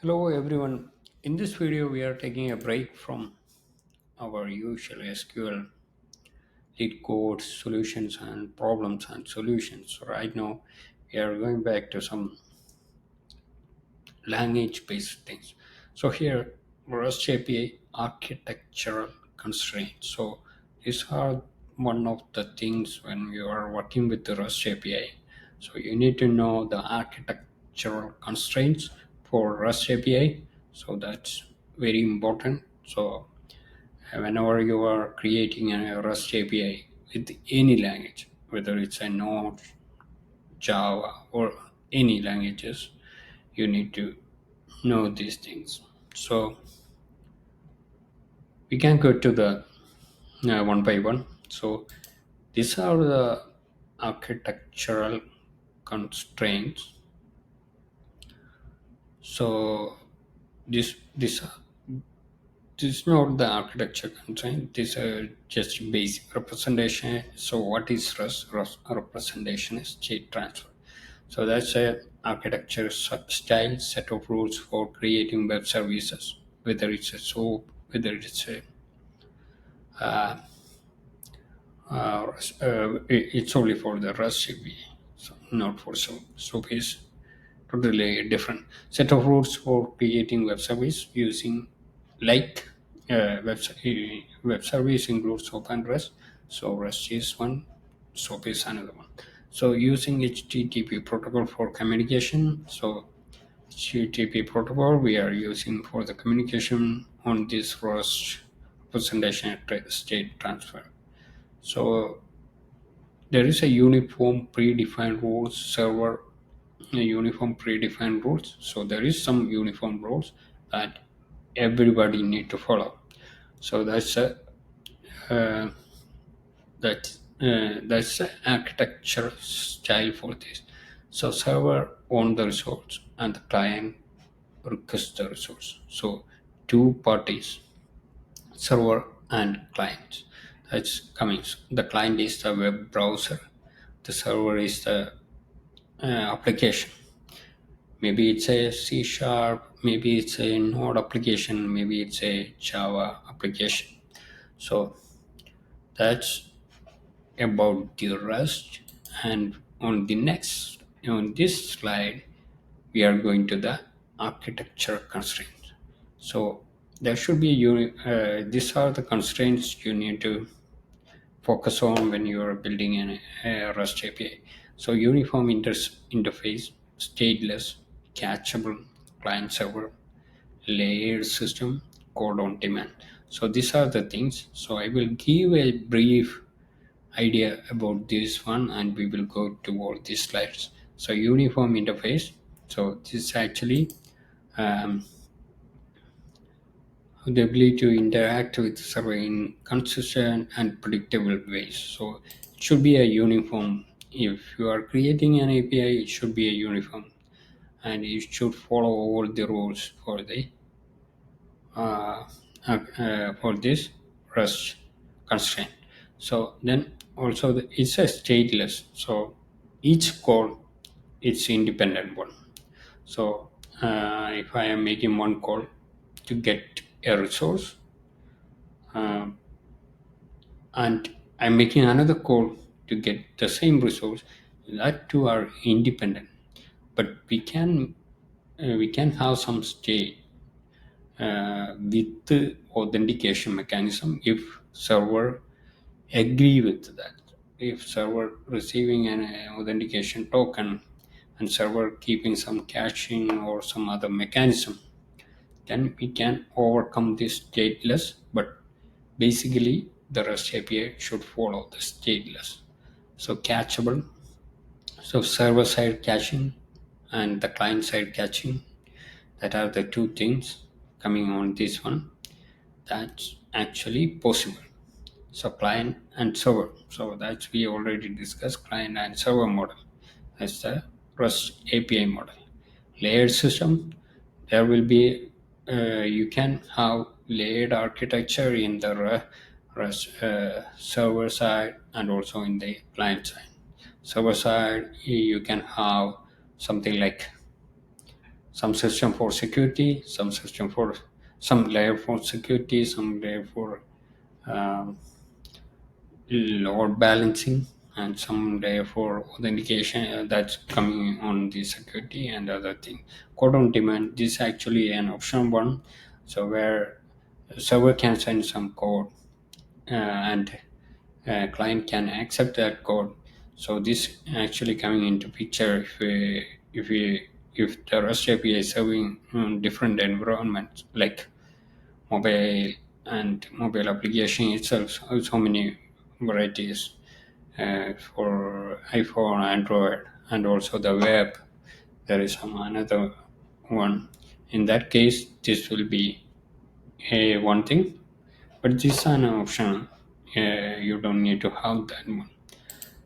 Hello everyone. In this video, we are taking a break from our usual SQL lead code solutions and problems and solutions. So right now, we are going back to some language based things. So here, REST API architectural constraints. So these are one of the things when you are working with the REST API. So you need to know the architectural constraints for REST API. So that's very important. So whenever you are creating a REST API with any language, whether it's a Node, Java, or any languages, you need to know these things. So we can go to the one by one. So these are the architectural constraints. So this this is not the architecture constraint. These are just basic representation. So what is representation is state transfer. So that's a architecture style set of rules for creating web services, whether it's a SOAP, whether it's a it's only for the REST API, so not for SOAP. SOAP is totally a different set of rules for creating web service using like web service includes SOAP and REST. So REST is one, SOAP is another one. So using HTTP protocol for communication. So HTTP protocol we are using for the communication on this REST representation state transfer. So there is a uniform predefined rules server, a uniform predefined rules. So there is some uniform rules that everybody need to follow. So uh, that's the architecture style for this. So server own the resource and the client request the resource. So two parties, server and client. That's coming. The client is the web browser. The server is the application. Maybe it's a C sharp, maybe it's a Node application, maybe it's a Java application. So that's about the rest. And on this slide, we are going to the architecture constraints. So there should be these are the constraints you need to focus on when you are building a REST API. So uniform interface, stateless, cacheable, client server, layered system, code on demand. So these are the things. So I will give a brief idea about this one and we will go to all these slides. So uniform interface. So this actually um, the ability to interact with the server in consistent and predictable ways. So it should be a uniform. If you are creating an API, it should be a uniform, and it should follow all the rules for this REST constraint. So then also it's a stateless. So each call it's independent one. So if I am making one call to get a resource, uh, and I'm making another call to get the same resource, that two are independent. But we can have some state with the authentication mechanism if server agree with that. If server receiving an authentication token and server keeping some caching or some other mechanism, then we can overcome this stateless. But basically, the REST API should follow the stateless. So cacheable, so server side caching and the client side caching, that are the two things coming on this one. That's actually possible. So client and server. So that's we already discussed client and server model. That's the REST API model. Layered system, there will be you can have layered architecture in the REST server side and also in the client side. Server side, you can have something like some system for security, some layer for security, some layer for um, load balancing, and some layer for authentication that's coming on the security and other thing. Code on demand, this is actually an option one. So where server can send some code, and client can accept that code. So this actually coming into picture if the REST API is serving different environments like mobile and mobile application itself, so many varieties for iPhone, Android, and also the web. There is some another one. In that case, this will be a one thing, but this is an option. You don't need to have that one.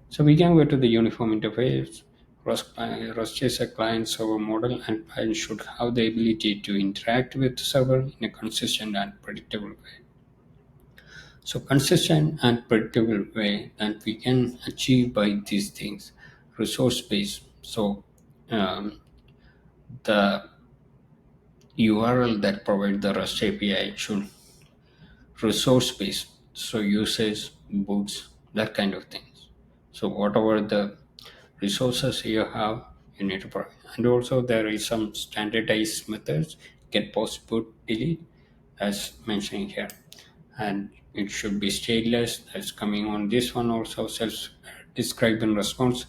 So we can go to the uniform interface. REST is a client-server model, and clients should have the ability to interact with the server in a consistent and predictable way. So consistent and predictable way that we can achieve by these things, resource base. So the URL that provide the REST API should resource base. So usage, books, that kind of things. So whatever the resources you have, you need to provide. And also there is some standardized methods, get, post, put, delete, as mentioned here. And it should be stateless, that's coming on this one. Also self describe and response,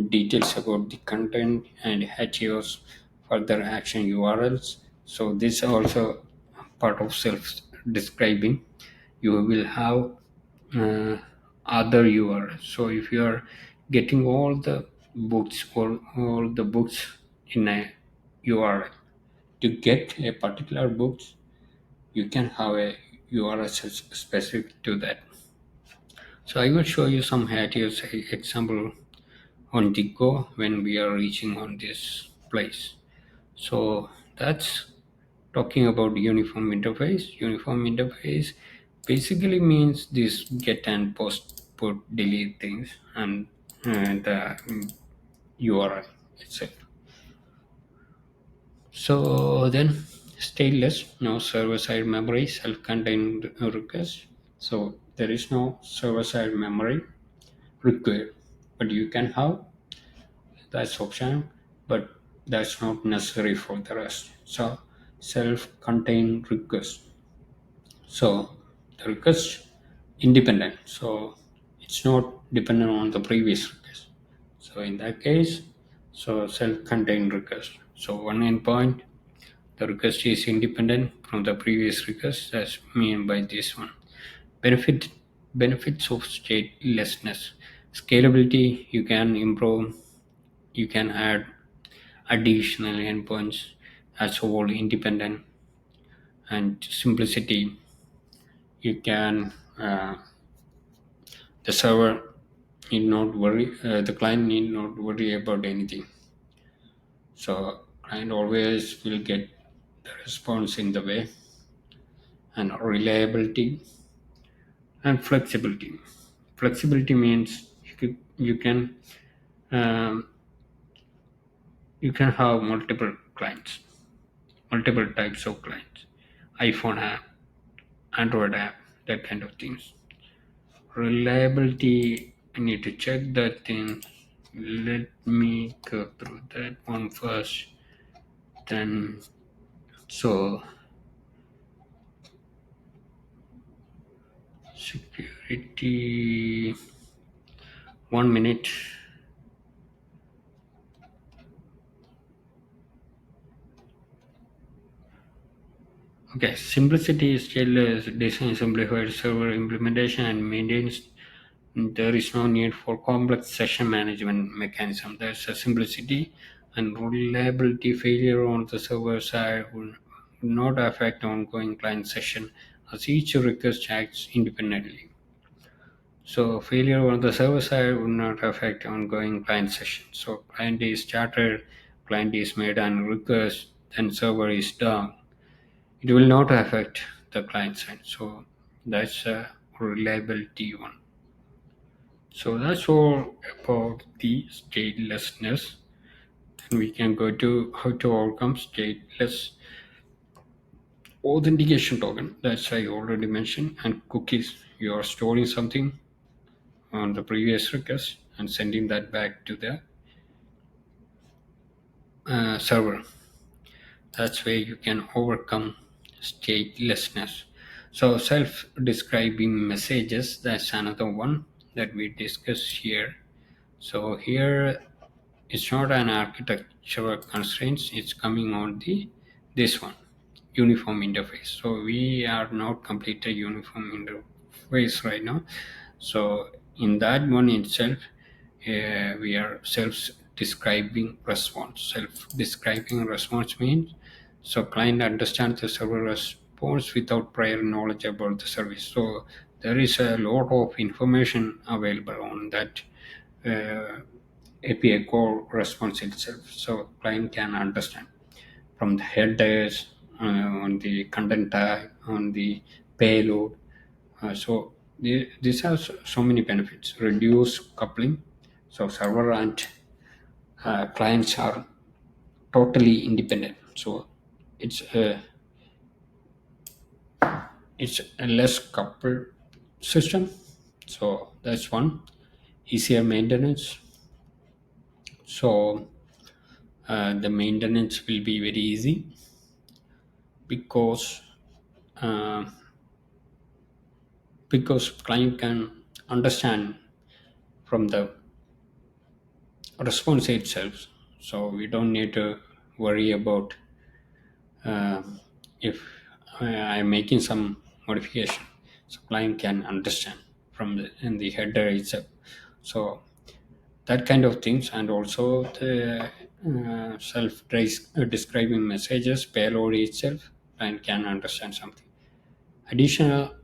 details about the content, and HATEOAS, further action URLs. So this is also part of self describing. You will have uh, other URLs. So if you are getting all the books or all the books in a URL, to get a particular books, you can have a URL specific to that. So I will show you some HATEOAS example on the go when we are reaching on this place. So that's talking about uniform interface. Uniform interface basically means this get and post, put, delete things, and the URL itself. So then stateless, no server-side memory, self-contained request. So there is no server-side memory required, but you can have, that's option, but that's not necessary for the rest. So self-contained request. So the request independent. So it's not dependent on the previous request. So in that case, so self-contained request. So one endpoint, the request is independent from the previous request. That's mean by this one. Benefit benefits of statelessness. Scalability, you can improve, you can add additional endpoints as whole independent, and simplicity, you can the server need not worry, the client need not worry about anything. So client always will get the response in the way. And reliability and flexibility. Flexibility means um, you can have multiple clients, multiple types of clients, iPhone app, Android app, that kind of things. Reliability, I need to check that thing. Let me go through that one first. Then, so security. 1 minute. Okay, simplicity is still design simplified server implementation and maintains. There is no need for complex session management mechanism. That's a simplicity. And reliability, failure on the server side will not affect ongoing client session as each request acts independently. So failure on the server side will not affect ongoing client session. So client is started, client is made an request, then server is down. It will not affect the client side. So that's a reliability one. So that's all about the statelessness. And we can go to how to overcome stateless authentication token. That's I already mentioned. And cookies. You are storing something on the previous request and sending that back to the server. That's where you can overcome statelessness. So self-describing messages, that's another one that we discuss here. So here it's not an architectural constraints, it's coming on the this one, uniform interface. So we are not completed uniform interface right now. So in that one itself, we are self-describing response. Self-describing response means so client understands the server response without prior knowledge about the service. So there is a lot of information available on that API call response itself. So client can understand from the headers on the content tag on the payload. This has so many benefits. Reduce coupling. So server and clients are totally independent. So it's a it's a less coupled system. So that's one. Easier maintenance. So the maintenance will be very easy because uh, because client can understand from the response itself. So we don't need to worry about if I'm making some modification. So client can understand from the in the header itself. So that kind of things, and also the self-describing messages payload itself, client can understand something. Additional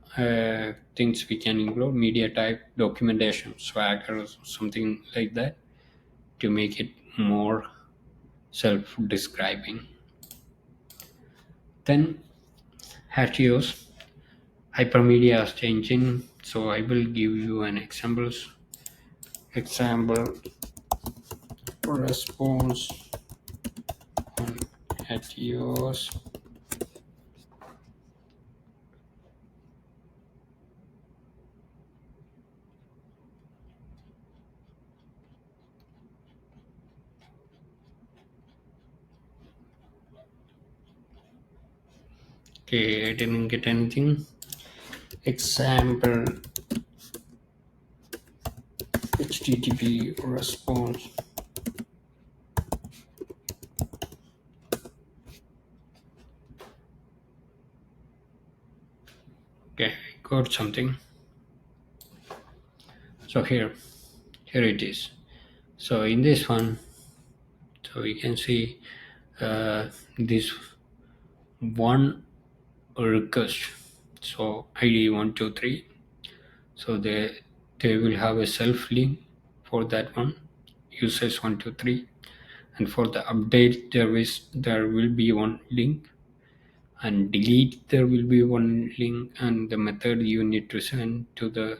things we can include media type documentation swagger or something like that to make it more self-describing. Then HATEOAS hypermedia changing. So I will give you an example response on HATEOAS. Okay, I didn't get anything. Example HTTP response. Okay, I got something. So here it is. So in this one, so we can see this one request. So ID 123. So they will have a self link for that one, users 123, and for the update there will be one link, and delete there will be one link, and the method you need to send to the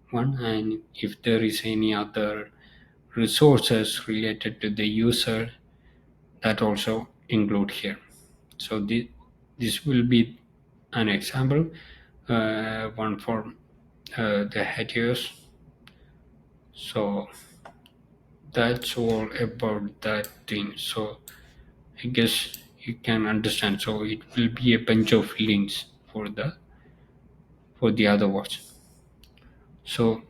one, and if there is any other resources related to the user, that also include here. So this will be an example, one for the HATEOAS. So that's all about that thing. So I guess you can understand. So it will be a bunch of links for the other ones. So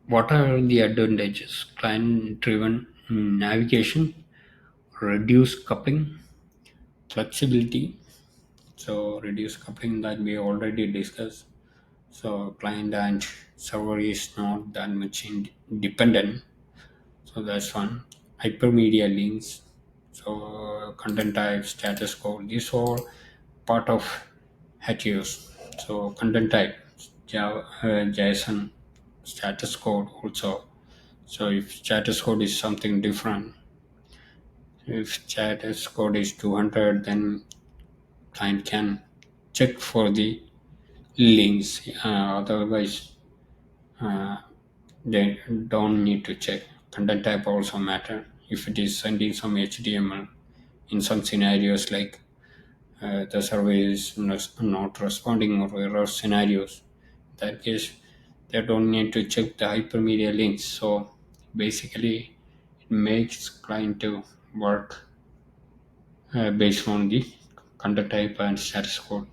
what are the advantages? Client driven navigation, reduce coupling, flexibility. So reduce coupling that we already discussed. So client and server is not that much dependent. So that's one. Hypermedia links. So content type, status code. These are part of HATEOAS. So content type, Java, JSON, status code also. So if status code is something different, if status code is 200, then client can check for the links. Otherwise, uh, they don't need to check. Content type also matter. if it is sending some HTML in some scenarios like the survey is not responding or error scenarios. In that case, they don't need to check the hypermedia links. So basically, it makes client to work based on the content type and status code.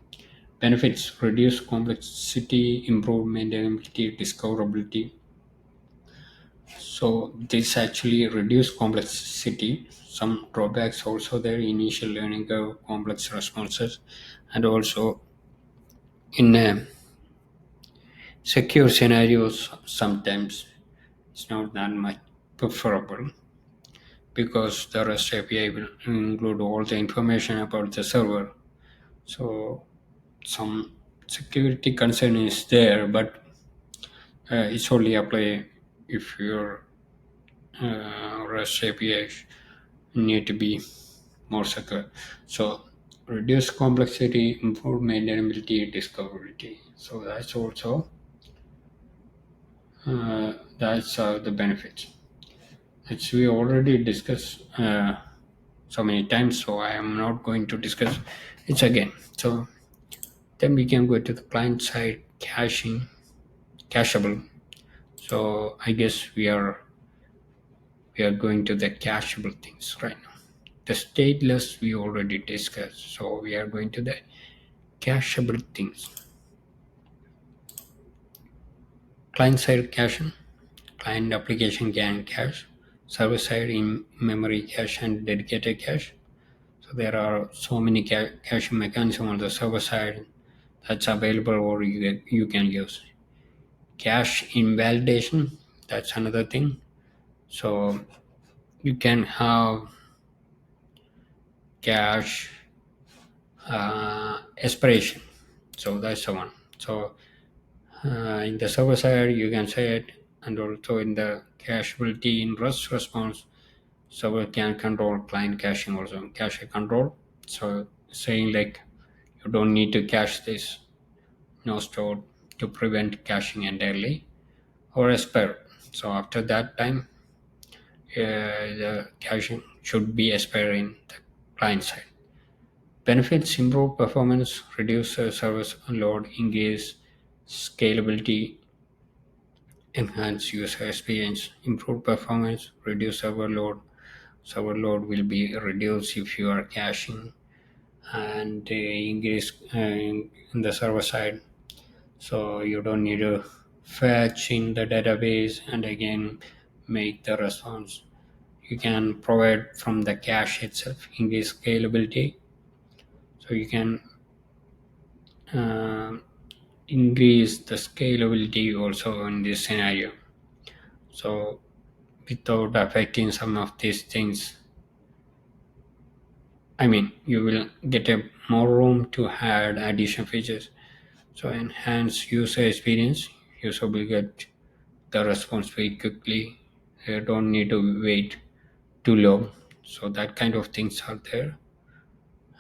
Benefits: reduce complexity, improve maintainability, discoverability. So this actually reduce complexity. Some drawbacks also there: initial learning curve, complex responses, and also in secure scenarios sometimes it's not that much preferable because the REST API will include all the information about the server. So some security concern is there, but it's only apply if your REST API need to be more secure. So reduce complexity, improve maintainability, discoverability. So that's the benefits. Which we already discussed so many times, so I am not going to discuss it again. So then we can go to the client side caching, cacheable. So I guess we are going to the cacheable things right now. The stateless we already discussed, so we are going to the cacheable things. Client side caching, client application can cache, server side in memory cache and dedicated cache. So there are so many caching mechanisms on the server side that's available or you can use. Cache invalidation, that's another thing. So you can have cache aspiration. So that's the one. So in the server side, you can say it, and also in the cacheability in REST response, server can control client caching also, cache control. So saying like you don't need to cache this, no store to prevent caching entirely or expire. So after that time, the caching should be expiring the client side. Benefits: improve performance, reduce service load, increase scalability, enhance user experience, improve performance, reduce server load. Server load will be reduced if you are caching and increase in the server side. So you don't need to fetch in the database and again make the response. You can provide from the cache itself, increase scalability. So you can uh, increase the scalability also in this scenario. So without affecting some of these things, I mean, you will get a more room to add additional features. So enhance user experience. User will get the response very quickly. You don't need to wait too long. So that kind of things are there.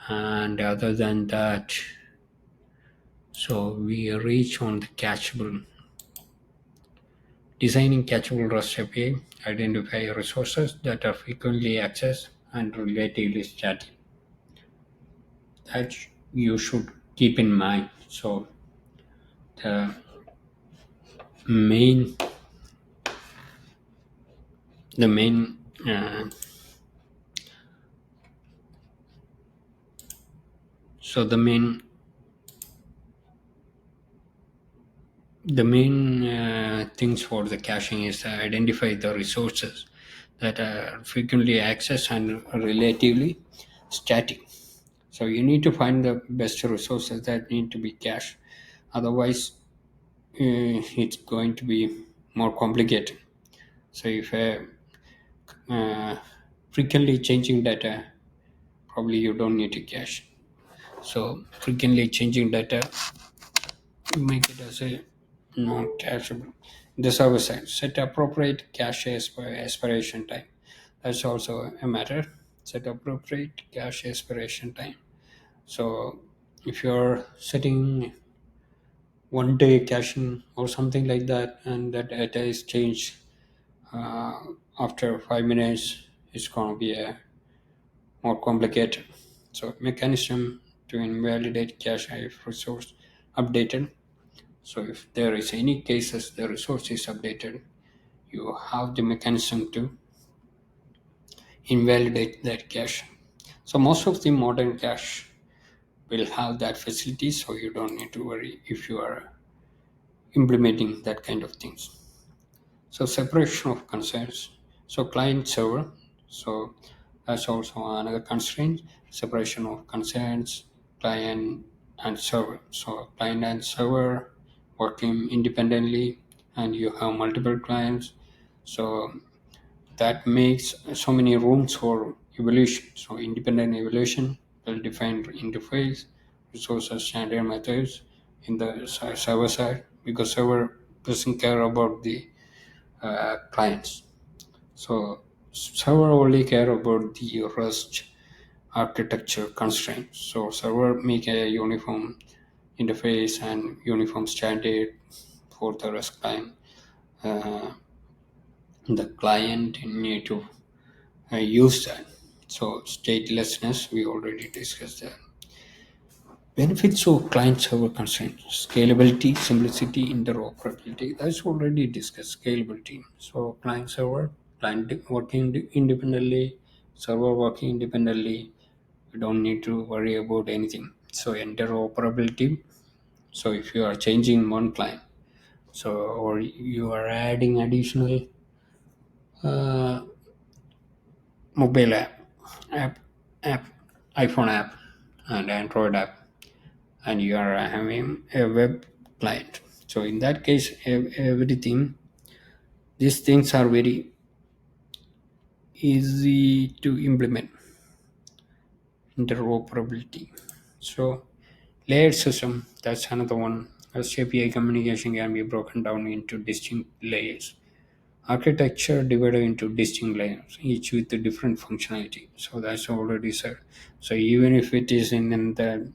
And other than that, so we reach on the catchable. Designing catchable REST API, identify resources that are frequently accessed and relatively static. That you should keep in mind. So the main, the main, uh, so the main things for the caching is identify the resources that are frequently accessed and relatively static. So you need to find the best resources that need to be cached. Otherwise, it's going to be more complicated. So if uh, frequently changing data, probably you don't need to cache. So frequently changing data, you make it as a not cacheable. The server side, set appropriate cache expiration time. That's also a matter. Set appropriate cache expiration time. So if you're setting 1 day caching or something like that, and that data is changed uh, after 5 minutes, it's going to be a more complicated. So mechanism to invalidate cache if resource updated. So if there is any cases the resource is updated, you have the mechanism to invalidate that cache. So most of the modern cache will have that facility, so you don't need to worry if you are implementing that kind of things. So separation of concerns. So client server. So that's also another constraint. Separation of concerns, client and server. So client and server working independently, and you have multiple clients. So that makes so many rooms for evaluation. So independent evaluation, well-defined interface, resources, standard methods in the server side, because server doesn't care about the clients. So server only care about the REST architecture constraints. So server make a uniform interface and uniform standard for the REST client. Uh, the client need to use that. So statelessness, we already discussed that. Benefits of client-server constraints: scalability, simplicity, interoperability. That's already discussed. Scalability. So client-server, client working independently, server working independently. You don't need to worry about anything. So interoperability. So if you are changing one client, so or you are adding additional uh, mobile app, app, iPhone app, and Android app, and you are having a web client. So in that case, everything, these things are very easy to implement. Interoperability. So layered system, that's another one. As API communication can be broken down into distinct layers. Architecture divided into distinct layers, each with a different functionality. So that's already said. So even if it is in the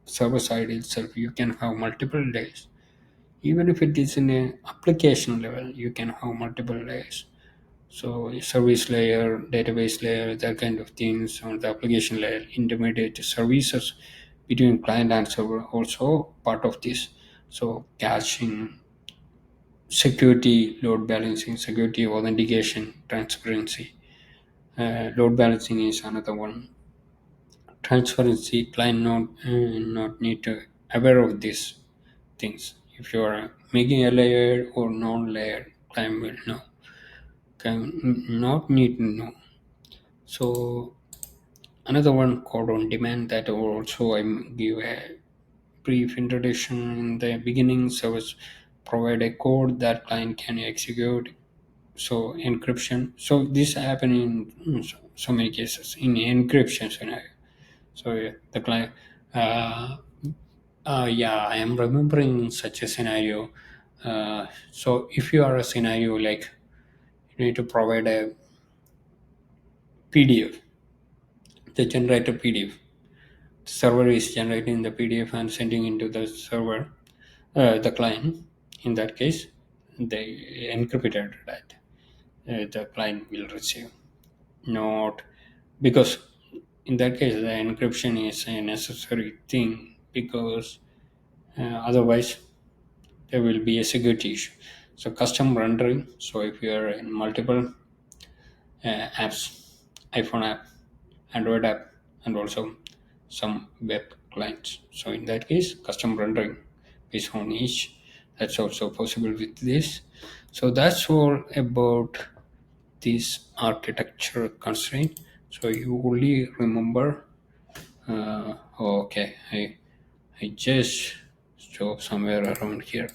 server side itself, you can have multiple layers. Even if it is in a application level, you can have multiple layers. So service layer, database layer, that kind of things on the application layer, intermediate services between client and server also part of this. So caching, security, load balancing, security, authentication, transparency. Load balancing is another one. Transparency, client not need to aware of these things. If you are making a layer or non-layer, client will know. Can not need to know. So another one, code on demand, that also I give a brief introduction in the beginning. Service provide a code that client can execute. So encryption. So this happen in so many cases in encryption scenario. So the client. Yeah, I am remembering such a scenario. So if you are a scenario like you need to provide a PDF, the generator PDF. Server is generating the PDF and sending into the server, the client. In that case, they encrypted that the client will receive. Not because in that case the encryption is a necessary thing, because otherwise there will be a security issue. So custom rendering. So if you are in multiple apps, iPhone app, Android app, and also some web clients. So in that case, custom rendering based on each. That's also possible with this. So that's all about this architecture constraint. So you only remember. Okay, I just stopped somewhere around here.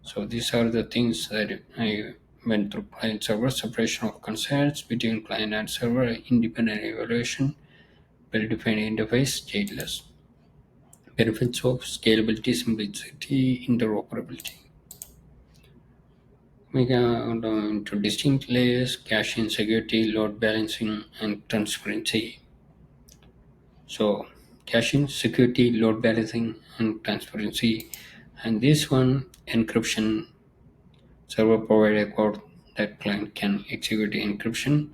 So these are the things that I went through: client server, separation of concerns between client and server, independent evaluation, well-defined interface, stateless. Benefits of scalability, simplicity, interoperability. We go down to distinct layers: caching, security, load balancing, and transparency. So caching, security, load balancing, and transparency. And this one, encryption. Server provide a code that client can execute encryption.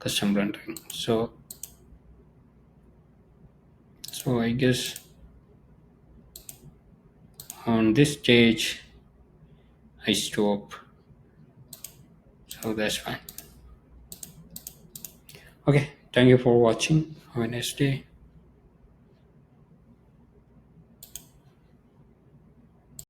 custom rendering. So I guess on this stage I stop. So that's fine. Okay, thank you for watching. Have a nice day.